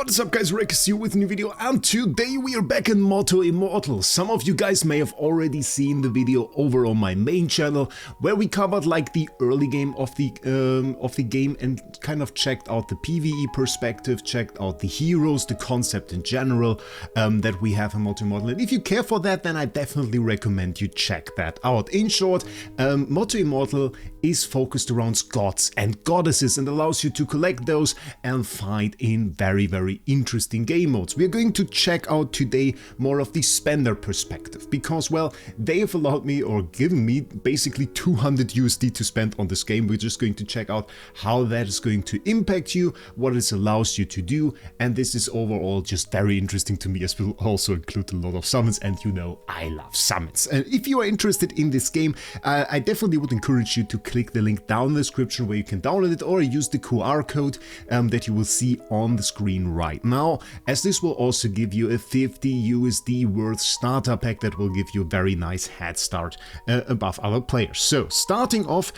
What is up guys, Wraec is here with a new video, and today we are back in Immortal. Some of you guys may have already seen the video over on my main channel where we covered like the early game of the game and kind of checked out the PvE perspective, checked out the heroes, the concept in general that we have in Immortal. And if you care for that, then I definitely recommend you check that out. In short, Immortal is focused around gods and goddesses and allows you to collect those and fight in very interesting game modes. We're going to check out today more of the spender perspective because, well, they have allowed me or given me basically 200 USD to spend on this game. We're just going to check out how that is going to impact you, what it allows you to do, and this is overall just very interesting to me, as will also include a lot of summons, and you know I love summons. And if you are interested in this game, I definitely would encourage you to click the link down in the description where you can download it, or use the QR code that you will see on the screen right now, as this will also give you a 50 USD worth starter pack that will give you a very nice head start above other players. So starting off,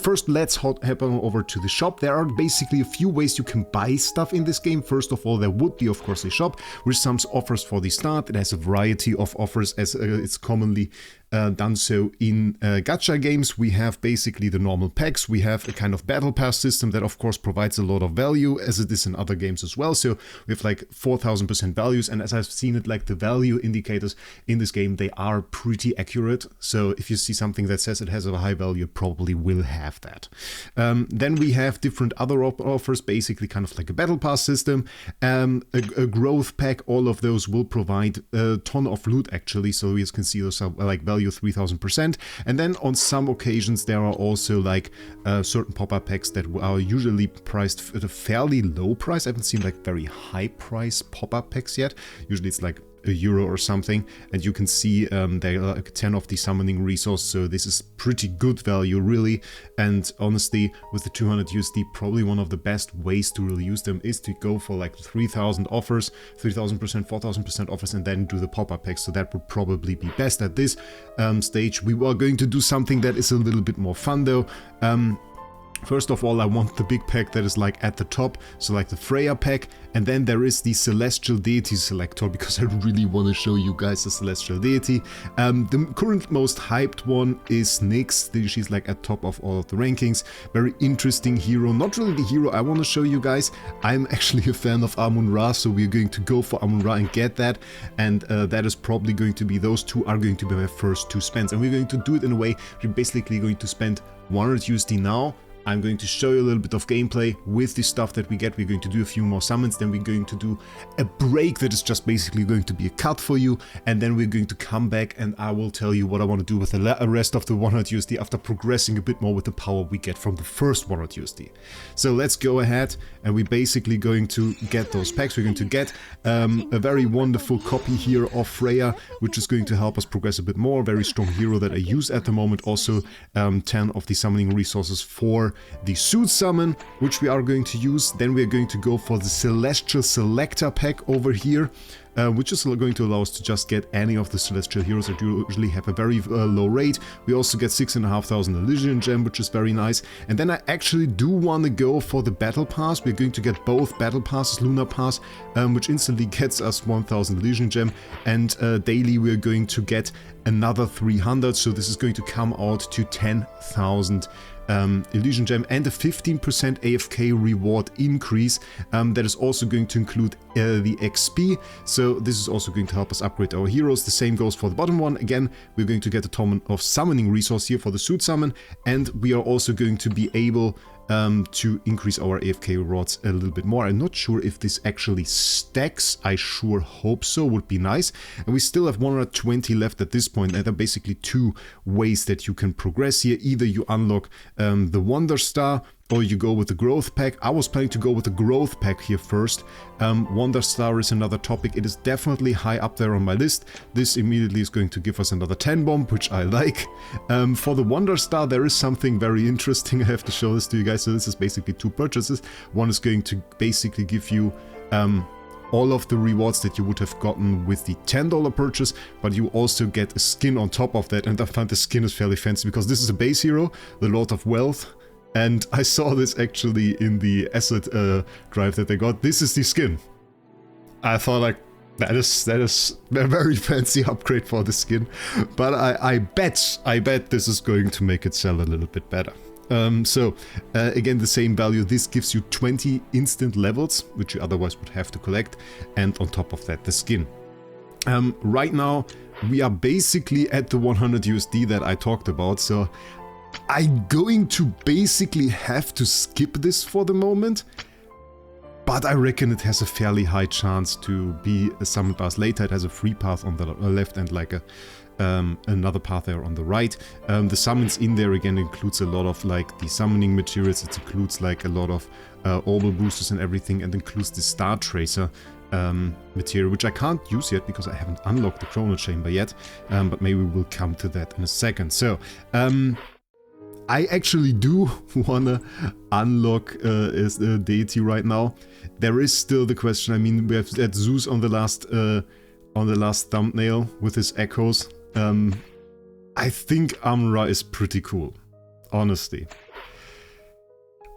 first let's head on over to the shop. There are basically a few ways you can buy stuff in this game. First of all, there would be of course a shop with some offers for the start. It has a variety of offers as it's commonly done so in Gacha games. We have basically the normal packs. We have a kind of battle pass system that of course provides a lot of value, as it is in other games as well. So we have like 4000% values, and as I've seen it, like the value indicators in this game, they are pretty accurate. So if you see something that says it has a high value, it probably will have that. Then we have different other offers, basically kind of like a battle pass system, a growth pack. All of those will provide a ton of loot actually, so you can see those are like value 3000%. And then on some occasions there are also like certain pop-up packs that are usually priced at a fairly low price. I haven't seen like very high price pop-up packs yet. Usually it's like €1 or something, and you can see there are 10 of the summoning resource, so this is pretty good value really. And honestly, with the 200 USD, probably one of the best ways to really use them is to go for like 3000 offers, 3000%, 4000% offers, and then do the pop-up packs. So that would probably be best at this stage. We are going to do something that is a little bit more fun though. First of all, I want the big pack that is like at the top, so like the Freya pack, and then there is the Celestial Deity Selector, because I really want to show you guys the Celestial Deity. The current most hyped one is Nyx. She's like at top of all of the rankings. Very interesting hero. Not really the hero I want to show you guys. I'm actually a fan of Amun-Ra, so we're going to go for Amun-Ra and get that, and that is probably going to be, those two are going to be my first two spends, and we're going to do it in a way we're basically going to spend 100 USD now. I'm going to show you a little bit of gameplay with the stuff that we get. We're going to do a few more summons, then we're going to do a break that is just basically going to be a cut for you, and then we're going to come back and I will tell you what I want to do with the rest of the 100 USD after progressing a bit more with the power we get from the first 100 USD. So let's go ahead, and we're basically going to get those packs. We're going to get a very wonderful copy here of Freya, which is going to help us progress a bit more. Very strong hero that I use at the moment. Also 10 of the summoning resources for the suit summon, which we are going to use. Then we are going to go for the Celestial Selector pack over here, which is going to allow us to just get any of the celestial heroes that usually have a very low rate. We also get 6,500 Elysian Gem, which is very nice. And then I actually do want to go for the Battle Pass. We're going to get both Battle Passes, Lunar Pass, which instantly gets us 1,000 Elysian Gem, and daily we're going to get another 300, so this is going to come out to 10,000 Elysian Gem, and a 15% AFK reward increase that is also going to include the XP, so this is also going to help us upgrade our heroes. The same goes for the bottom one. Again, we're going to get a ton of summoning resource here for the suit summon, and we are also going to be able to increase our AFK rewards a little bit more. I'm not sure if this actually stacks. I sure hope so, would be nice. And we still have 120 left at this point, and there are basically two ways that you can progress here. Either you unlock the Wonder Star, or you go with the growth pack. I was planning to go with the growth pack here first. Wonder Star is another topic. It is definitely high up there on my list. This immediately is going to give us another 10 bomb, which I like. For the Wonder Star, there is something very interesting. I have to show this to you guys. So this is basically two purchases. One is going to basically give you all of the rewards that you would have gotten with the $10 purchase, but you also get a skin on top of that, and I find the skin is fairly fancy because this is a base hero, the Lord of Wealth, and I saw this actually in the asset drive that they got. This is the skin. I thought like that is a very fancy upgrade for the skin, but I bet this is going to make it sell a little bit better. Again, the same value. This gives you 20 instant levels, which you otherwise would have to collect, and on top of that, the skin. Right now, we are basically at the 100 USD that I talked about, so I'm going to basically have to skip this for the moment. But I reckon it has a fairly high chance to be a summon pass later. It has a free path on the left and like a another path there on the right. The summons in there again includes a lot of like the summoning materials. It includes like a lot of orbital boosters and everything, and includes the Star Tracer material, which I can't use yet because I haven't unlocked the Chrono Chamber yet. But maybe we'll come to that in a second. So I actually do wanna unlock a deity right now. There is still the question. I mean, we have had Zeus on the last thumbnail with his echoes. I think Amun-Ra is pretty cool, honestly.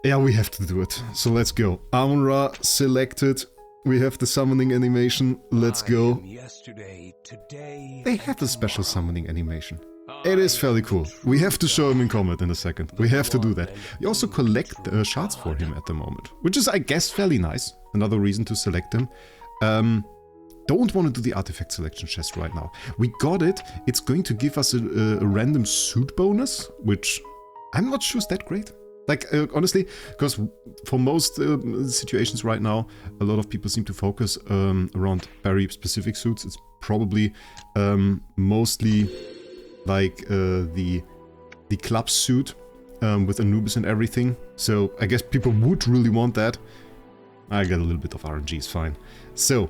Yeah, we have to do it. So let's go. Amun-Ra selected. We have the summoning animation. Let's go. They have a special summoning animation. It is fairly cool. We have to show him in combat in a second. We have to do that. You also collect shards for him at the moment, which is, I guess, fairly nice. Another reason to select him. Don't want to do the artifact selection chest right now. We got it. It's going to give us a random suit bonus, which I'm not sure is that great. Like, honestly, because for most situations right now, a lot of people seem to focus around very specific suits. It's probably mostly like the club suit with Anubis and everything. So I guess people would really want that. I got a little bit of RNG, it's fine. So,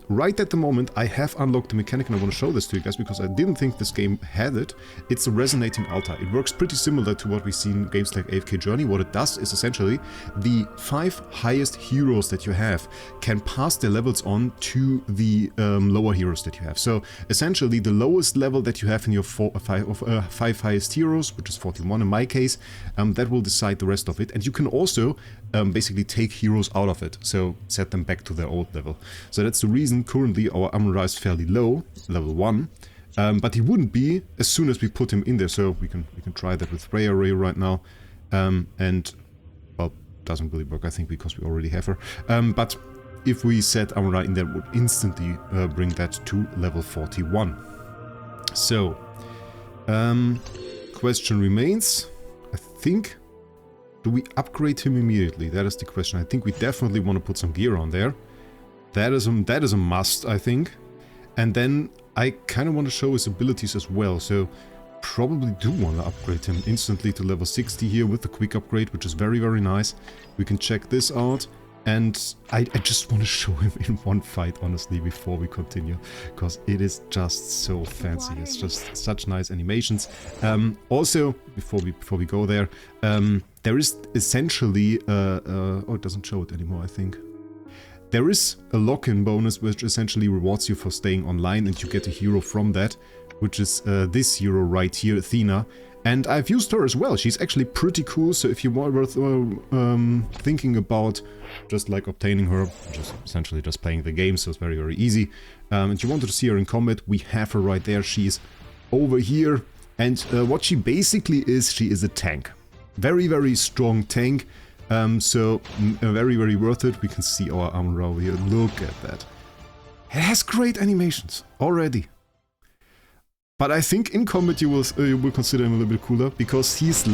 right at the moment, I have unlocked the mechanic, and I want to show this to you guys because I didn't think this game had it. It's a resonating altar. It works pretty similar to what we see in games like AFK Journey. What it does is essentially the 5 highest heroes that you have can pass their levels on to the lower heroes that you have. So essentially, the lowest level that you have in your 5 highest heroes, which is 41 in my case, that will decide the rest of it. And you can also basically take heroes out of it, so set them back to their old level. So that's the reason currently our Amun-Ra is fairly low, level 1, but he wouldn't be as soon as we put him in there. So we can try that with Ray Array right now, and well, doesn't really work I think because we already have her. But if we set Amun-Ra in there, it would instantly bring that to level 41. So question remains, I think. Do we upgrade him immediately? That is the question. I think we definitely want to put some gear on there. That is a must, I think. And then I kind of want to show his abilities as well. So probably do want to upgrade him instantly to level 60 here with the quick upgrade, which is very, very nice. We can check this out. And I just want to show him in one fight, honestly, before we continue, because it is just so fancy. It's just such nice animations. Also, before we go there, there is essentially oh, it doesn't show it anymore, I think. There is a lock-in bonus which essentially rewards you for staying online, and you get a hero from that, which is this hero right here, Athena. And I've used her as well. She's actually pretty cool, so if you were thinking about just like obtaining her, just essentially just playing the game, so it's very, very easy, and you wanted to see her in combat, we have her right there. She's over here, and what she basically is, she is a tank. Very, very strong tank, so very, very worth it. We can see our Amun-Ra over here. Look at that. It has great animations already. But I think in combat you will consider him a little bit cooler, because he's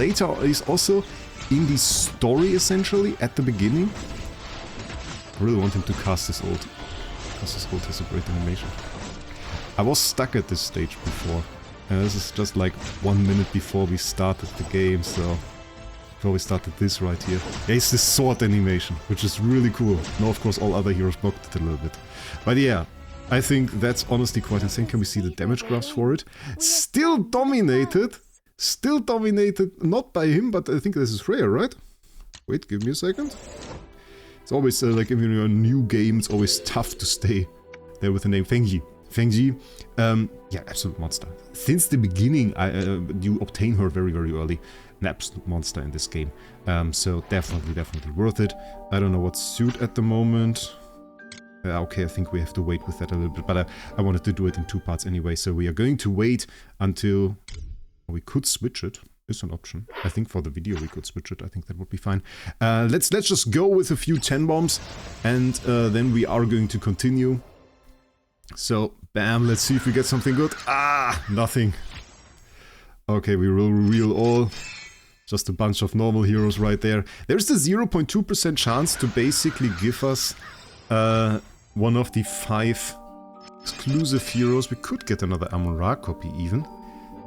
also in the story essentially at the beginning. I really want him to cast his ult, because his ult has a great animation. I was stuck at this stage before, and this is just like 1 minute before we started the game, so before we started this right here. Yeah, it's this sword animation, which is really cool. Now of course all other heroes blocked it a little bit. But yeah, I think that's honestly quite insane. Can we see the damage graphs for it? Still dominated, not by him, but I think this is Freya, right? Wait, give me a second. It's always like if you're in a new game, it's always tough to stay there with the name Fengji. Fengji, yeah, absolute monster. Since the beginning, you obtain her very, very early. An absolute monster in this game. So definitely worth it. I don't know what suit at the moment. Okay, I think we have to wait with that a little bit, but I wanted to do it in 2 parts anyway, so we are going to wait until... We could switch it. It's an option. I think for the video we could switch it. I think that would be fine. Let's just go with a few 10 bombs, and then we are going to continue. So, bam, let's see if we get something good. Ah, nothing. Okay, we will reveal all. Just a bunch of normal heroes right there. There's the 0.2% chance to basically give us one of the 5 exclusive heroes. We could get another Amun-Ra copy even.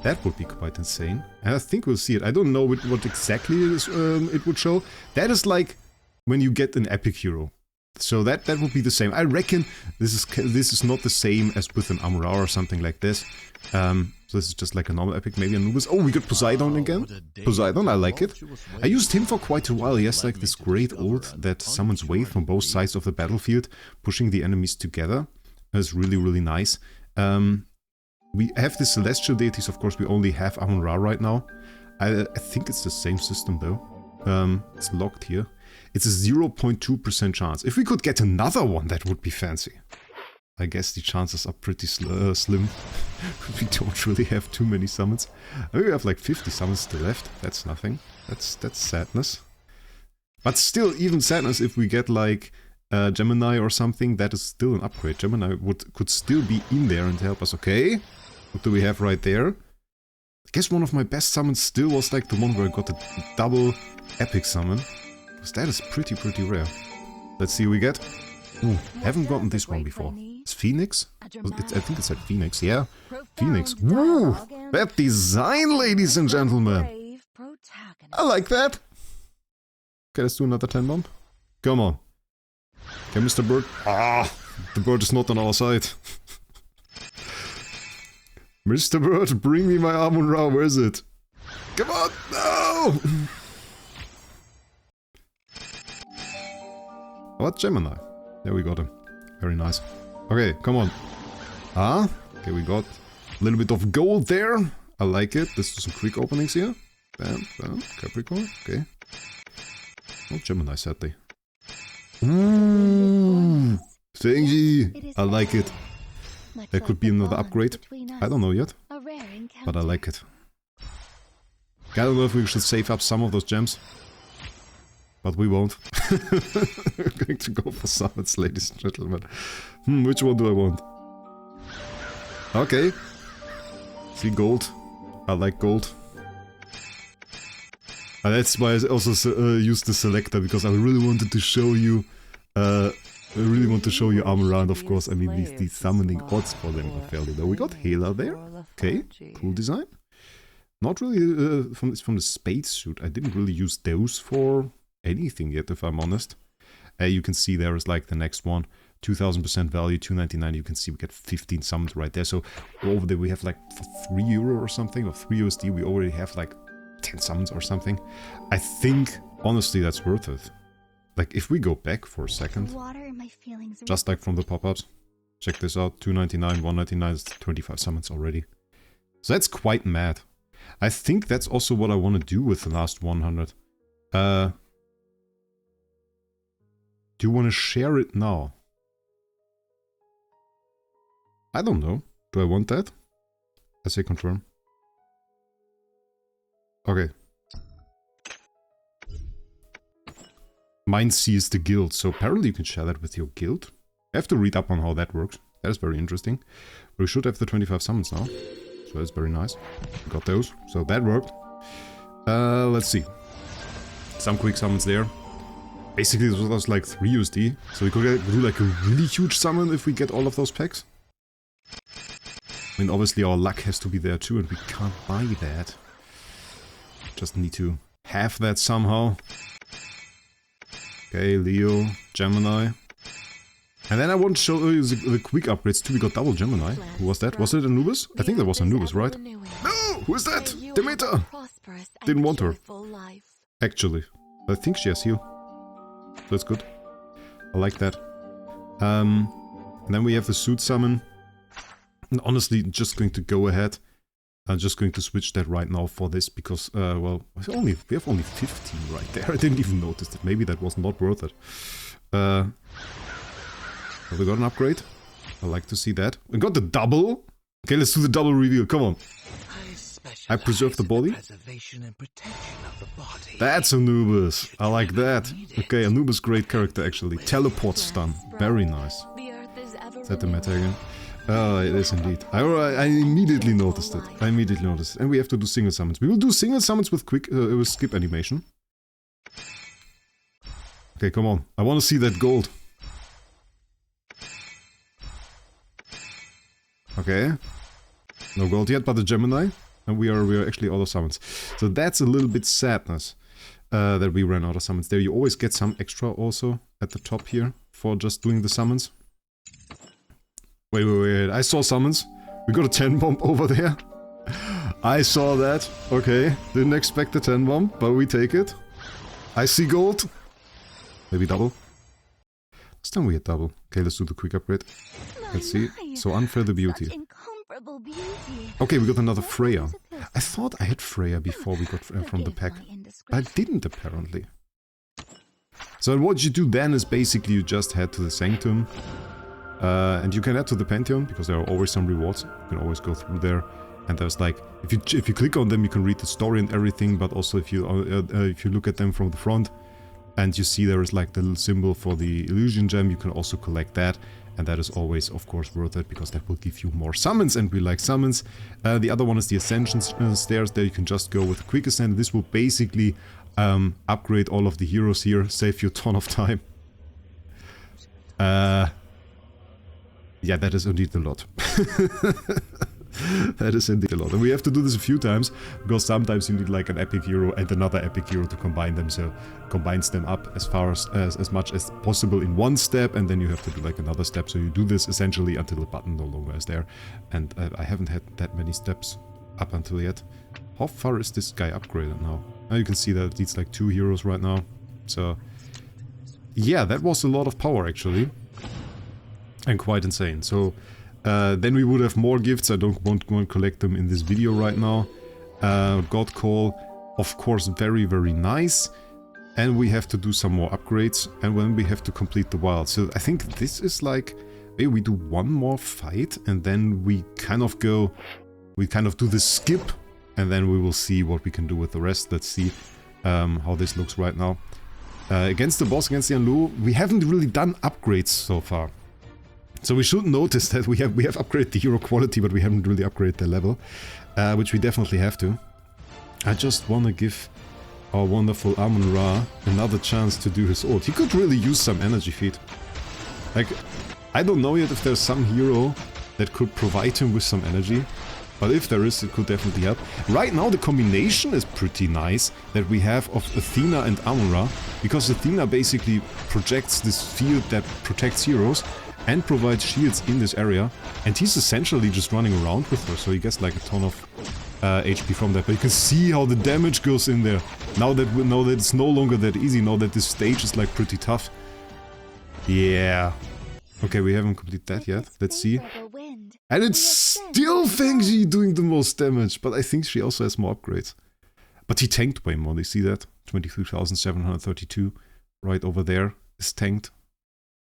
That would be quite insane. And I think we'll see it. I don't know what exactly it would show. That is like when you get an epic hero. So that would be the same. I reckon this is not the same as with an Amun-Ra or something like this. So this is just like a normal epic, maybe Anubis. Oh, we got Poseidon again. Poseidon, I like it. I used him for quite a while. He has like this great ult that summons Wraith from both sides of the battlefield, pushing the enemies together. That's really, really nice. We have the celestial deities, of course. We only have Amun-Ra right now. I think it's the same system though. It's locked here. It's a 0.2% chance. If we could get another one, that would be fancy. I guess the chances are pretty slim. We don't really have too many summons. I mean, we have like 50 summons still left. That's nothing. That's sadness. But still, even sadness if we get like Gemini or something, that is still an upgrade. Gemini could still be in there and help us. Okay, what do we have right there? I guess one of my best summons still was like the one where I got a double epic summon. Because that is pretty rare. Let's see what we get. Ooh, haven't gotten this one before. It's Phoenix? I think it said Phoenix, yeah. Phoenix. Woo! That design, ladies and gentlemen! I like that! Okay, let's do another 10 bomb. Come on. Okay, Mr. Bird. Ah! The bird is not on our side. Mr. Bird, bring me my Amun-Ra, where is it? Come on! No! What? Gemini. There we got him. Very nice. Okay, come on. Ah, okay, we got a little bit of gold there. I like it. Let's do some quick openings here. Bam, bam, Capricorn. Okay. Oh, Gemini, sadly. Thingy. I like it. There could be another upgrade. I don't know yet. But I like it. I don't know if we should save up some of those gems. But we won't. We're going to go for summons, ladies and gentlemen. Which one do I want? Okay. See, gold. I like gold. And that's why I also used the selector, because I really wanted to show you... I really want to show you Amun-Ra, and of course, I mean, these summoning odds for them are fairly low. We got Hela there. Okay, cool design. Not really from the space suit. I didn't really use those for anything yet, if I'm honest. You can see there is like the next one. 2000% value, 299. You can see we get 15 summons right there. So over there we have like for €3 or something, or 3 USD, we already have like 10 summons or something. I think, honestly, that's worth it. Like, if we go back for a second, just like from the pop-ups, check this out, 299, 199, it's 25 summons already. So that's quite mad. I think that's also what I want to do with the last 100. Do you want to share it now? I don't know. Do I want that? I say confirm. Okay. Mine sees the guild, so apparently you can share that with your guild. I have to read up on how that works. That is very interesting. We should have the 25 summons now. So that's very nice. We got those. So that worked. Let's see. Some quick summons there. Basically this was like 3 USD. So we could do like a really huge summon if we get all of those packs. I mean, obviously our luck has to be there too, and we can't buy that. Just need to have that somehow. Okay, Leo, Gemini. And then I want to show you the quick upgrades too. We got double Gemini. Who was that? Was it Anubis? I think that was Anubis, right? No! Who is that? Demeter! Didn't want her. Actually. I think she has heal. That's good. I like that. And then we have the suit summon. And honestly, just going to go ahead. I'm just going to switch that right now for this because, well, we have only 15 right there. I didn't even notice it. Maybe that was not worth it. Have we got an upgrade? I like to see that. We got the double. Okay, let's do the double reveal. Come on. I preserve the body. That's Anubis. I like that. Okay, Anubis, great character actually. Teleport stun. Very nice. Is that the meta again? Oh, it is indeed. I immediately noticed it. And we have to do single summons. We will do single summons with with skip animation. Okay, come on. I want to see that gold. Okay. No gold yet, but the Gemini. And we are actually out of summons. So that's a little bit sadness that we ran out of summons. There you always get some extra also at the top here for just doing the summons. Wait. I saw summons. We got a 10 bomb over there. I saw that. Okay. Didn't expect the 10 bomb, but we take it. I see gold. Maybe double. Last time we had double. Okay, let's do the quick upgrade. Let's see. So unfair the beauty. Okay, we got another Freya. I thought I had Freya before we got from the pack. I didn't apparently. So what you do then is basically you just head to the Sanctum. And you can add to the Pantheon, because there are always some rewards. You can always go through there. And there's like, if you click on them, you can read the story and everything. But also if you look at them from the front, and you see there is like the little symbol for the Elysian Gem, you can also collect that. And that is always, of course, worth it, because that will give you more summons, and we like summons. The other one is the Ascension Stairs. There you can just go with a quick ascent. This will basically upgrade all of the heroes here, save you a ton of time. Yeah, that is indeed a lot. That is indeed a lot. And we have to do this a few times, because sometimes you need like an epic hero and another epic hero to combine them, so combines them up as much as possible in one step, and then you have to do like another step. So you do this essentially until the button no longer is there. And I haven't had that many steps up until yet. How far is this guy upgraded now? Now you can see that it needs like 2 heroes right now. So yeah, that was a lot of power actually. And quite insane. So then we would have more gifts. I don't want to collect them in this video right now. God Call, of course, very, very nice. And we have to do some more upgrades. And then we have to complete the wild. So I think this is like, maybe we do one more fight. And then we kind of do the skip. And then we will see what we can do with the rest. Let's see how this looks right now. Against the boss, against the Anlu, we haven't really done upgrades so far. So we should notice that we have upgraded the hero quality, but we haven't really upgraded the level, which we definitely have to. I just want to give our wonderful Amun-Ra another chance to do his ult. He could really use some energy feed. Like, I don't know yet if there's some hero that could provide him with some energy, but if there is, it could definitely help. Right now the combination is pretty nice that we have of Athena and Amun-Ra, because Athena basically projects this field that protects heroes and provides shields in this area, and he's essentially just running around with her, so he gets like a ton of HP from that. But you can see how the damage goes in there. Now that it's no longer that easy, now that this stage is like pretty tough. Yeah. Okay, we haven't completed that yet. Let's see. And it's still Feng Ji doing the most damage, but I think she also has more upgrades. But he tanked way more, you see that? 23,732 right over there is tanked.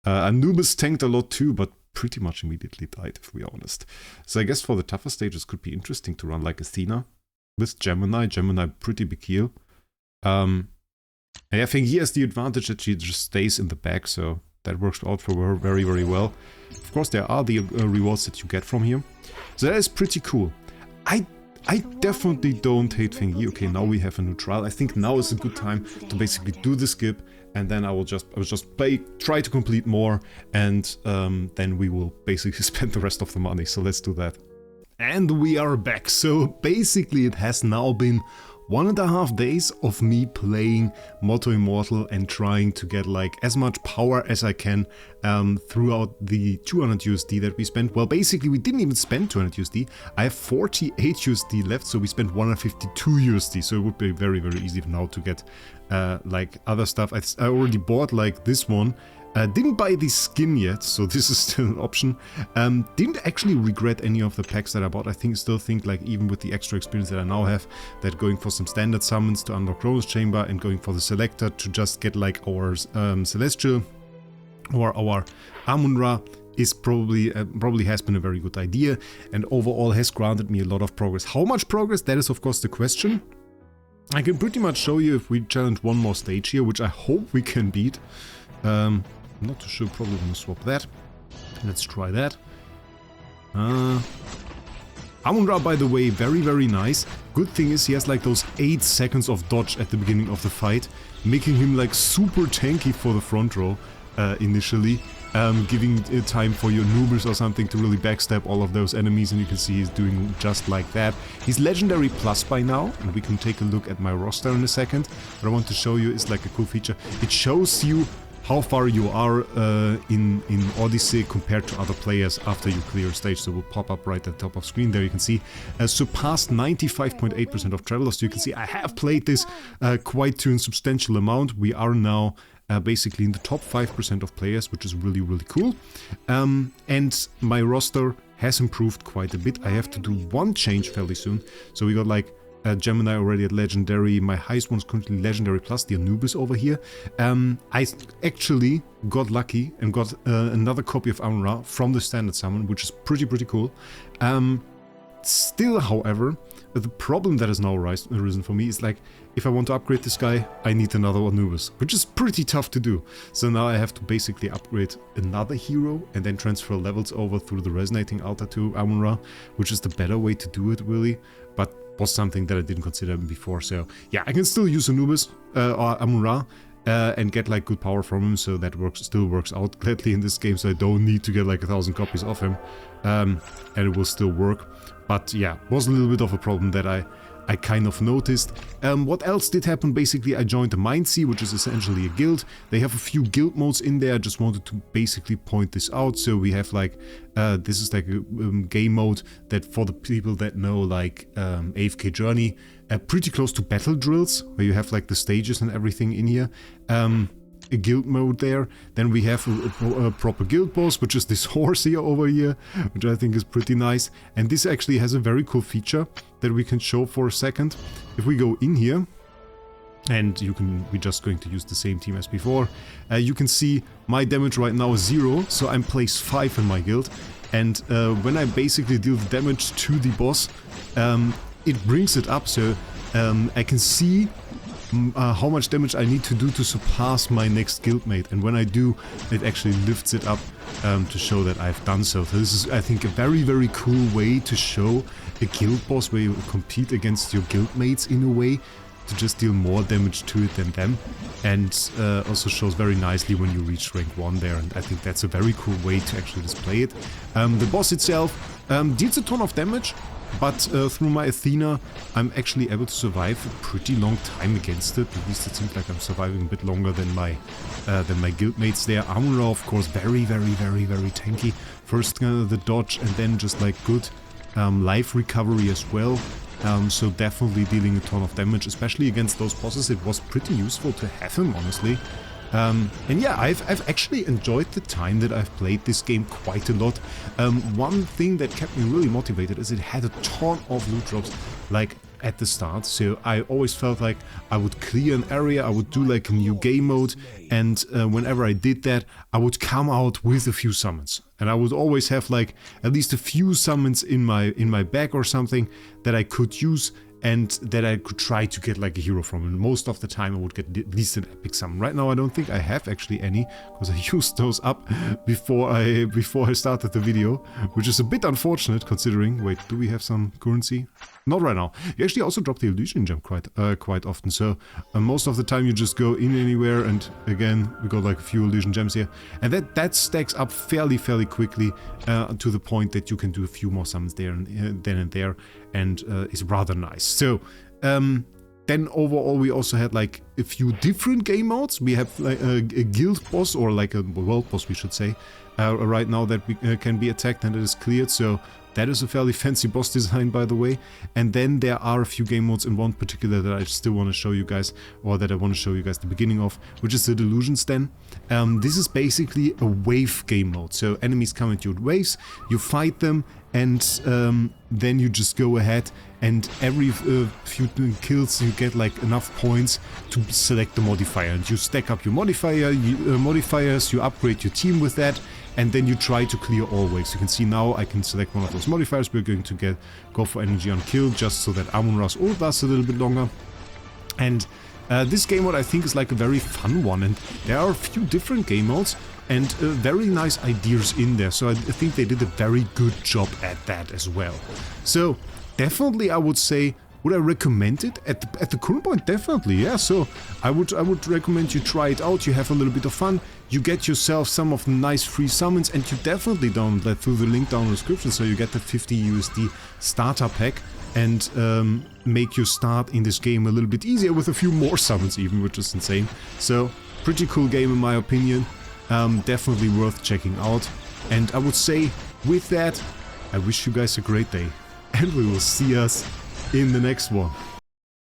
Anubis tanked a lot too, but pretty much immediately died, if we're honest. So I guess for the tougher stages could be interesting to run like Athena with Gemini. Gemini, pretty big heal. And I think he has the advantage that she just stays in the back, so that works out for her very, very well. Of course, there are the rewards that you get from here. So that is pretty cool. I definitely don't hate Feng Yi. Okay, now we have a new trial. I think now is a good time to basically do the skip, and then I will just try to complete more, and then we will basically spend the rest of the money. So let's do that. And we are back. So basically it has now been 1.5 days of me playing Motto Immortal and trying to get like as much power as I can throughout the 200 USD that we spent. Well, basically we didn't even spend 200 USD. I have 48 USD left, so we spent 152 USD. So it would be very, very easy now to get like other stuff. I already bought like this one. Didn't buy the skin yet, so this is still an option. Didn't actually regret any of the packs that I bought. I still think like even with the extra experience that I now have, that going for some standard summons to unlock Kronos Chamber and going for the Selector to just get like our Celestial or our Amun-Ra is probably has been a very good idea, and overall has granted me a lot of progress. How much progress? That is of course the question. I can pretty much show you if we challenge one more stage here, which I hope we can beat. I'm not too sure, probably gonna swap that. Let's try that. Amun-Ra, by the way, very, very nice. Good thing is he has like those 8 seconds of dodge at the beginning of the fight, making him like super tanky for the front row initially, giving time for your noobers or something to really backstab all of those enemies, and you can see he's doing just like that. He's Legendary Plus by now, and we can take a look at my roster in a second. What I want to show you is like a cool feature. It shows you how far you are in Odyssey compared to other players after you clear a stage. So it will pop up right at the top of screen. There you can see surpassed 95.8% of travelers. So you can see I have played this quite to a substantial amount. We are now basically in the top 5% of players, which is really, really cool. And my roster has improved quite a bit. I have to do one change fairly soon. So we got like Gemini already at Legendary. My highest one's currently Legendary Plus, the Anubis over here. I actually got lucky and got another copy of Amun-Ra from the standard summon, which is pretty cool. Still, however, the problem that has now arisen for me is like, if I want to upgrade this guy, I need another Anubis, which is pretty tough to do. So now I have to basically upgrade another hero and then transfer levels over through the Resonating Altar to Amun-Ra, which is the better way to do it, really. But was something that I didn't consider before. So yeah, I can still use Anubis or Amun-Ra and get like good power from him, so that still works out gladly in this game, so I don't need to get like 1,000 copies of him, and it will still work. But yeah, was a little bit of a problem that I kind of noticed. What else did happen? Basically, I joined the Mind Sea, which is essentially a guild. They have a few guild modes in there. I just wanted to basically point this out. So we have like, this is like a game mode that for the people that know like AFK Journey, pretty close to battle drills, where you have like the stages and everything in here. A guild mode there. Then we have a proper guild boss, which is this horse here over here, which I think is pretty nice. And this actually has a very cool feature that we can show for a second. If we go in here, and we're just going to use the same team as before, you can see my damage right now is 0, so I'm place 5 in my guild. And when I basically deal the damage to the boss, it brings it up, so I can see how much damage I need to do to surpass my next guildmate, and when I do, it actually lifts it up to show that I've done so. So this is, I think, a very cool way to show a guild boss where you compete against your guildmates in a way, to just deal more damage to it than them, and also shows very nicely when you reach rank 1 there, and I think that's a very cool way to actually display it. The boss itself deals a ton of damage, but through my Athena, I'm actually able to survive a pretty long time against it. At least it seems like I'm surviving a bit longer than my guildmates there. Amun-Ra, of course, very tanky. First the dodge, and then just like good life recovery as well. So definitely dealing a ton of damage, especially against those bosses. It was pretty useful to have him, honestly. And yeah, I've actually enjoyed the time that I've played this game quite a lot. One thing that kept me really motivated is it had a ton of loot drops, like at the start. So I always felt like I would clear an area, I would do like a new game mode, and whenever I did that, I would come out with a few summons. And I would always have like at least a few summons in my bag or something that I could use, and that I could try to get like a hero from. And most of the time I would get at least an epic summon. Right now I don't think I have actually any, because I used those up before I started the video, which is a bit unfortunate considering. Wait, do we have some currency? Not right now. You actually also drop the Elysian Gem quite often, so most of the time you just go in anywhere, and again we got like a few Elysian Gems here, and that stacks up fairly quickly to the point that you can do a few more summons there and then and there, and is rather nice. So then overall we also had like a few different game modes. We have like a guild boss, or like a world boss we should say, right now that we can be attacked and it is cleared, so that is a fairly fancy boss design, by the way. And then there are a few game modes, in one particular that I still want to show you guys, or that I want to show you guys the beginning of, which is the Delusions Den. This is basically a wave game mode, so enemies come at you in waves, you fight them, and then you just go ahead, and every few kills you get like enough points to select the modifier, and you stack up your modifiers, you upgrade your team with that, and then you try to clear all waves. You can see now I can select one of those modifiers. We're going to go for energy on kill, just so that Amun-Ra's ult lasts a little bit longer. And this game mode I think is like a very fun one, and there are a few different game modes and very nice ideas in there, so I think they did a very good job at that as well. So definitely I would say, would I recommend it? At the current point, definitely, yeah. So I would recommend you try it out, you have a little bit of fun, you get yourself some of the nice free summons, and you definitely download that through the link down in the description, so you get the 50 USD starter pack, and make your start in this game a little bit easier with a few more summons even, which is insane. So, pretty cool game in my opinion, definitely worth checking out. And I would say, with that, I wish you guys a great day, and we will see us in the next one.